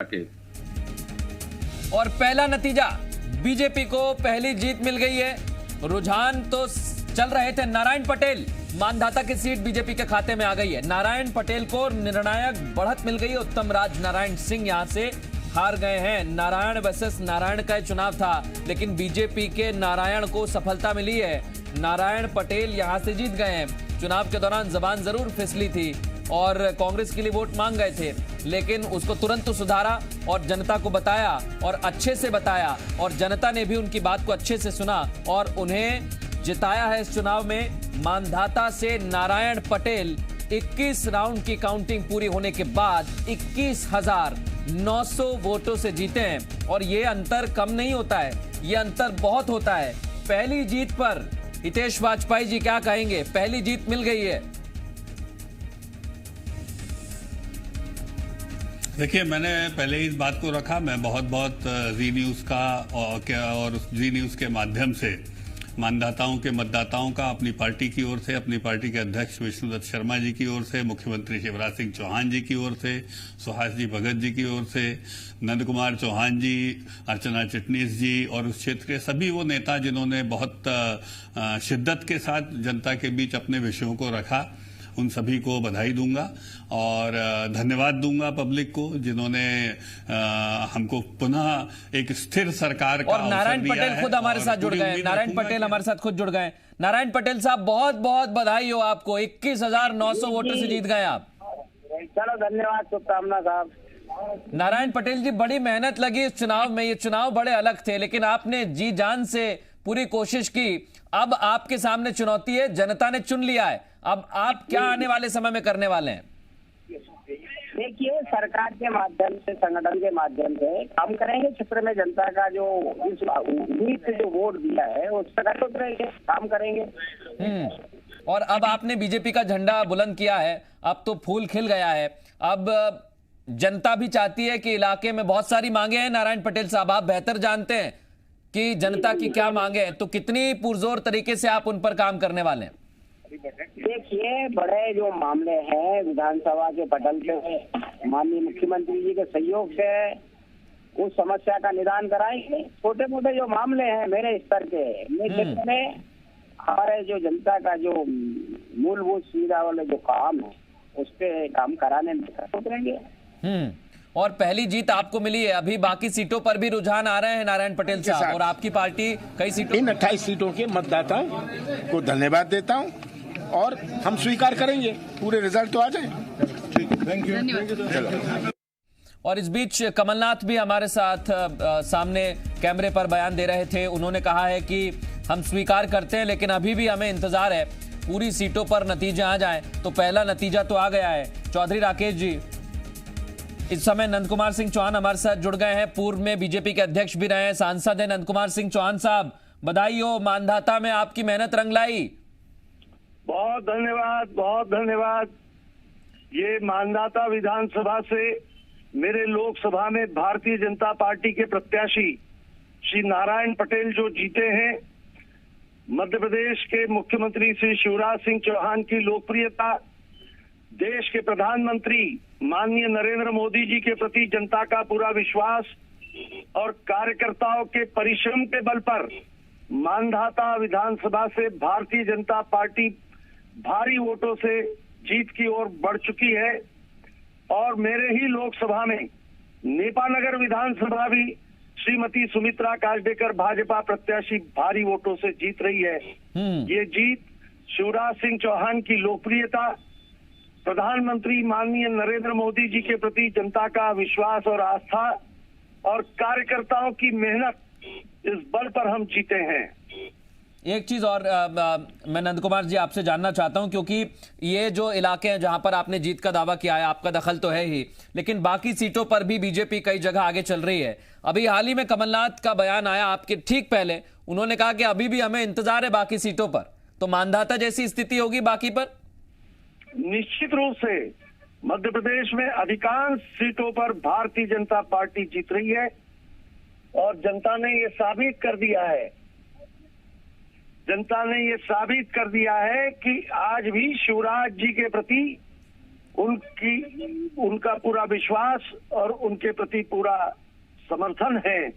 के। और पहला नतीजा, बीजेपी को पहली जीत मिल गई है। रुझान तो चल रहे थे नारायण पटेल, मानधाता की सीट बीजेपी के खाते में आ गई है। नारायण पटेल को निर्णायक बढ़त मिल गई है। उत्तम राज नारायण सिंह यहां से हार गए हैं। नारायण वर्सेस नारायण का चुनाव था, लेकिन बीजेपी के नारायण को सफलता मिली है। नारायण पटेल यहां से जीत गए हैं। चुनाव के दौरान जबान जरूर फिसली थी और कांग्रेस के लिए वोट मांग गए थे, लेकिन उसको तुरंत सुधारा और जनता को बताया और अच्छे से बताया, और जनता ने भी उनकी बात को अच्छे से सुना और उन्हें जिताया है। इस चुनाव में मानधाता से नारायण पटेल 21 राउंड की काउंटिंग पूरी होने के बाद 21,900 वोटों से जीते हैं। और ये अंतर कम नहीं होता है, ये अंतर बहुत होता है। पहली जीत पर हितेश वाजपेयी जी क्या कहेंगे? पहली जीत मिल गई है। देखिए, मैंने पहले इस बात को रखा, मैं बहुत जी न्यूज़ का और जी न्यूज़ के माध्यम से मानदाताओं के मतदाताओं का अपनी पार्टी की ओर से, अपनी पार्टी के अध्यक्ष विष्णुदत्त शर्मा जी की ओर से, मुख्यमंत्री शिवराज सिंह चौहान जी की ओर से, सुहास जी भगत जी की ओर से, नंद कुमार चौहान जी, अर्चना चिटनीस जी और उस क्षेत्र के सभी वो नेता जिन्होंने बहुत शिद्दत के साथ जनता के बीच अपने विषयों को रखा, उन सभी को बधाई दूंगा और धन्यवाद दूंगा पब्लिक को जिन्होंने हमको पुनः एक स्थिर सरकार का और नारायण पटेल खुद हमारे साथ जुड़ गए। नारायण पटेल हमारे साथ खुद जुड़ गए। नारायण पटेल साहब, बहुत बहुत बधाई हो आपको। 21,900 वोटर से जीत गए आप। चलो, धन्यवाद, शुभकामना साहब। नारायण पटेल जी, बड़ी मेहनत लगी इस चुनाव में। ये चुनाव बड़े अलग थे, लेकिन आपने जी जान से पूरी कोशिश की। अब आपके सामने चुनौती है, जनता ने चुन लिया है। अब आप क्या आने वाले समय में करने वाले हैं? देखिए, सरकार के माध्यम से, संगठन के माध्यम से काम करेंगे। क्षेत्र में जनता का जो इस उम्मीद से जो वोट दिया है उस पर उतरेंगे, काम करेंगे। और अब आपने बीजेपी का झंडा बुलंद किया है, अब तो फूल खिल गया है। अब जनता भी चाहती है कि इलाके में बहुत सारी मांगे हैं। नारायण पटेल साहब, आप बेहतर जानते हैं कि जनता की क्या मांगे हैं, तो कितनी पुरजोर तरीके से आप उन पर काम करने वाले हैं? देखिए, बड़े जो मामले हैं विधानसभा के पटल पे माननीय मुख्यमंत्री जी के सहयोग से उस समस्या का निदान कराएंगे। छोटे मोटे जो मामले हैं मेरे स्तर के में हमारे जो जनता का जो मूलभूत सुविधा वाले जो काम है उस पे काम कराने में उतरेंगे। और पहली जीत आपको मिली है। अभी बाकी सीटों पर भी रुझान आ रहे हैं नारायण पटेल साहब, और आपकी पार्टी कई सीटों, इन 28 सीटों के मतदाताओं को धन्यवाद देता हूं और हम स्वीकार करेंगे पूरे रिजल्ट तो आ जाए। Thank you. और इस बीच कमलनाथ भी हमारे साथ सामने कैमरे पर बयान दे रहे थे। उन्होंने कहा है कि हम स्वीकार करते हैं, लेकिन अभी भी हमें इंतजार है पूरी सीटों पर नतीजे आ जाएं। तो पहला नतीजा तो आ गया है। चौधरी राकेश जी, इस समय नंद कुमार सिंह चौहान हमारे साथ जुड़ गए हैं। पूर्व में बीजेपी के अध्यक्ष भी रहे हैं, सांसद हैं नंद कुमार सिंह चौहान साहब। बधाई हो, मानधाता में आपकी मेहनत रंग लाई। बहुत धन्यवाद, बहुत धन्यवाद। ये मानधाता विधानसभा से मेरे लोकसभा में भारतीय जनता पार्टी के प्रत्याशी श्री नारायण पटेल जो जीते हैं, मध्य प्रदेश के मुख्यमंत्री श्री शिवराज सिंह चौहान की लोकप्रियता, देश के प्रधानमंत्री माननीय नरेंद्र मोदी जी के प्रति जनता का पूरा विश्वास और कार्यकर्ताओं के परिश्रम के बल पर मानधाता विधानसभा से भारतीय जनता पार्टी भारी वोटों से जीत की ओर बढ़ चुकी है। और मेरे ही लोकसभा में नेपानगर विधानसभा भी श्रीमती सुमित्रा काजडेकर भाजपा प्रत्याशी भारी वोटों से जीत रही है। ये जीत शिवराज सिंह चौहान की लोकप्रियता, प्रधानमंत्री माननीय नरेंद्र मोदी जी के प्रति जनता का विश्वास और आस्था और कार्यकर्ताओं की मेहनत, इस बल पर हम जीते हैं। एक चीज और मैं नंद कुमार जी आपसे जानना चाहता हूं, क्योंकि ये जो इलाके हैं जहां पर आपने जीत का दावा किया है, आपका दखल तो है ही, लेकिन बाकी सीटों पर भी बीजेपी कई जगह आगे चल रही है। अभी हाल ही में कमलनाथ का बयान आया आपके ठीक पहले, उन्होंने कहा कि अभी भी हमें इंतजार है बाकी सीटों पर। तो मानधाता जैसी स्थिति होगी बाकी पर? निश्चित रूप से मध्य प्रदेश में अधिकांश सीटों पर भारतीय जनता पार्टी जीत रही है और जनता ने ये साबित कर दिया है, जनता ने ये साबित कर दिया है कि आज भी शिवराज जी के प्रति उनका पूरा विश्वास और उनके प्रति पूरा समर्थन है।